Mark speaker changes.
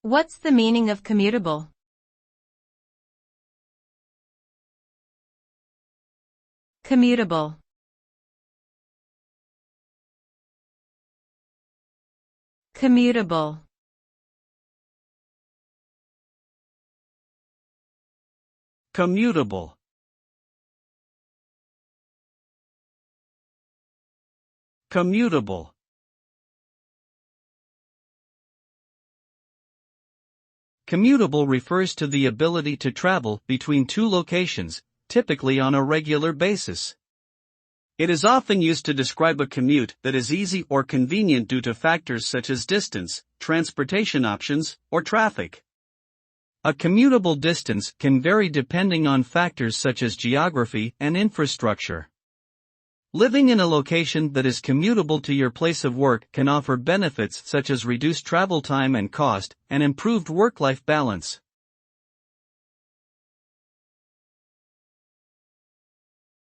Speaker 1: What's the meaning of commutable? Commutable. Commutable.
Speaker 2: Commutable. Commutable. Commutable refers to the ability to travel between two locations, typically on a regular basis. It is often used to describe a commute that is easy or convenient due to factors such as distance, transportation options, or traffic. A commutable distance can vary depending on factors such as geography and infrastructure. Living in a location that is commutable to your place of work can offer benefits such as reduced travel time and cost, and improved work-life balance.